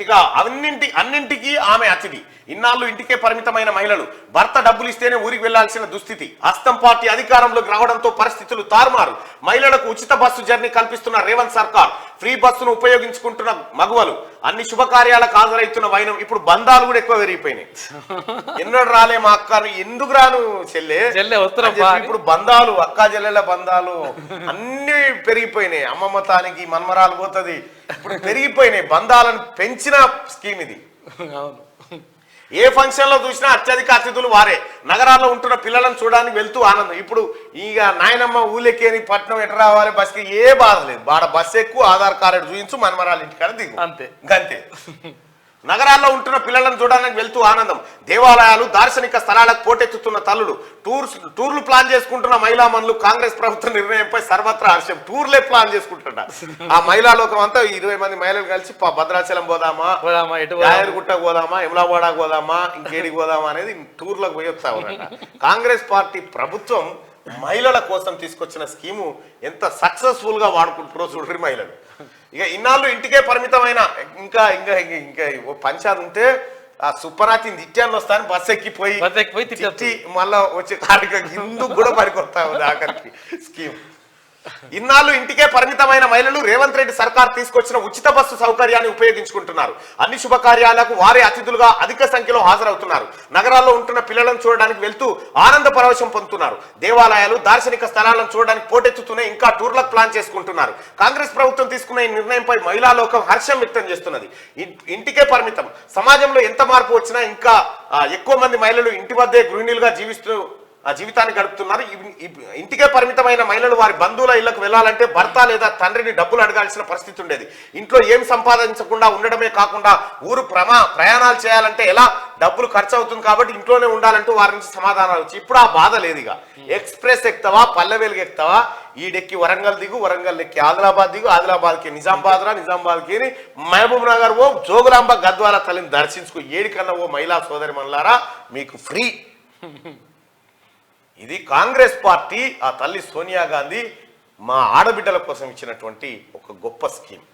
ఇక అన్నింటికీ ఆమె అతిథి. ఇన్నాళ్ళు ఇంటికే పరిమితమైన మహిళలు భర్త డబ్బులు ఇస్తేనే ఊరికి వెళ్లాల్సిన దుస్థితి. హస్తం పార్టీ అధికారంలోకి రావడంతో పరిస్థితులు తారుమారు. మహిళలకు ఉచిత బస్సు జర్నీ కల్పిస్తున్న రేవంత్ సర్కార్, ఫ్రీ బస్సును ఉపయోగించుకుంటున్న మగువలు, అన్ని శుభకార్యాలకు హాజరైతున్న వైనం. ఇప్పుడు బంధాలు కూడా ఎక్కువ పెరిగిపోయినాయి. ఎన్నడు రాలే మా అక్క, ఎందుకు రాను చెల్లె, ఇప్పుడు బంధాలు, అక్కా చెల్లెల బంధాలు అన్ని పెరిగిపోయినాయి. అమ్మమ్మ తానికి మన్మరాలు పోతుంది, ఇప్పుడు పెరిగిపోయినాయి. బంధాలను పెంచిన స్కీమ్ ఇది. ఏ ఫంక్షన్ లో చూసినా అత్యధిక అతిథులు వారే. నగరాల్లో ఉంటున్న పిల్లలను చూడడానికి వెళ్తూ ఆనందం. ఇప్పుడు ఇక నాయనమ్మ ఊళ్ళెక్కేని పట్నం ఎట్లా రావాలి, బస్కి ఏ బాధ లేదు. బాడ బస్సు ఎక్కువ, ఆధార్ కార్డు చూపించు, మనమరాలు ఇంటికాడ దిగు, అంతే గంతే. నగరాల్లో ఉంటున్న పిల్లలను చూడడానికి వెళ్తూ ఆనందం. దేవాలయాలు, దార్శనిక స్థలాలకు పోటెత్తుతున్న తల్లులు, టూర్లు ప్లాన్ చేసుకుంటున్న మహిళా మనులు. కాంగ్రెస్ ప్రభుత్వ నిర్ణయంపై సర్వత్రా హర్షం. టూర్లే ప్లాన్ చేసుకుంటున్నా ఆ మహిళా లోకం అంతా. 20 మంది మహిళలు కలిసి భద్రాచలం పోదామా, యాదగిరిగుట్టకు పోదామా, యమలావాడకు పోదామా, ఇంకేడికి పోదామా అనేది టూర్లకు పోయి వస్తా ఉన్నారట. కాంగ్రెస్ పార్టీ ప్రభుత్వం మహిళల కోసం తీసుకొచ్చిన స్కీము ఎంత సక్సెస్ఫుల్ గా వాడుకుంటారో చూడరు మహిళలు. ఇక ఇన్నాళ్ళు ఇంటికే పరిమితమైన ఇంకా ఇంకా ఇంకా పంచాయతీ ఉంటే ఆ సుప్పరాతి నిత్యాన్ని వస్తాను బస్ ఎక్కిపోయి మళ్ళా వచ్చే కార్యక్రమం ఇందుకు కూడా పనికొస్తా ఉంది ఆఖరికి స్కీమ్. ఇన్నాళ్ళు ఇంటికే పరిమితమైన మహిళలు రేవంత్ రెడ్డి సర్కార్ తీసుకొచ్చిన ఉచిత బస్సు సౌకర్యాన్ని ఉపయోగించుకుంటున్నారు. అన్ని శుభకార్యాలకు వారే అతిథులుగా అధిక సంఖ్యలో హాజరవుతున్నారు. నగరాల్లో ఉంటున్న పిల్లలను చూడడానికి వెళ్తూ ఆనంద పరవశం పొందుతున్నారు. దేవాలయాలు, దార్శనిక స్థలాలను చూడడానికి పోటెత్తుతూనే ఇంకా టూర్లకు ప్లాన్ చేసుకుంటున్నారు. కాంగ్రెస్ ప్రభుత్వం తీసుకున్న ఈ నిర్ణయంపై మహిళా లోకం హర్షం వ్యక్తం చేస్తున్నది. ఇంటికే పరిమితం. సమాజంలో ఎంత మార్పు వచ్చినా ఇంకా ఎక్కువ మంది మహిళలు ఇంటి వద్దే గృహిణులుగా జీవితాన్ని గడుపుతున్నారు. ఇంటికే పరిమితమైన మహిళలు వారి బంధువుల ఇళ్లకు వెళ్లాలంటే భర్త లేదా తండ్రిని డబ్బులు అడగాల్సిన పరిస్థితి ఉండేది. ఇంట్లో ఏం సంపాదించకుండా ఉండడమే కాకుండా ఊరు ప్రయాణాలు చేయాలంటే ఎలా డబ్బులు ఖర్చు అవుతుంది కాబట్టి ఇంట్లోనే ఉండాలంటూ వారి నుంచి సమాధానాలు వచ్చి ఇప్పుడు ఆ బాధ లేదుగా. ఎక్స్ప్రెస్ ఎక్కుతావా, పల్లె వెలుగు ఎక్కుతావా, ఈడెక్కి వరంగల్ దిగు, వరంగల్ ఎక్కి ఆదిలాబాద్ దిగు, ఆదిలాబాద్కి నిజామాబాద్ రా, నిజామాబాద్కి మహబూబ్ నగర్ ఓ, జోగులాంబ గద్వాల తల్లిని దర్శించుకో. ఏడికన్నా ఓ మహిళా సోదరి మనులారా మీకు ఫ్రీ. ఇది కాంగ్రెస్ పార్టీ, ఆ తల్లి సోనియా గాంధీ మా ఆడబిడ్డల కోసం ఇచ్చినటువంటి ఒక గొప్ప స్కీమ్.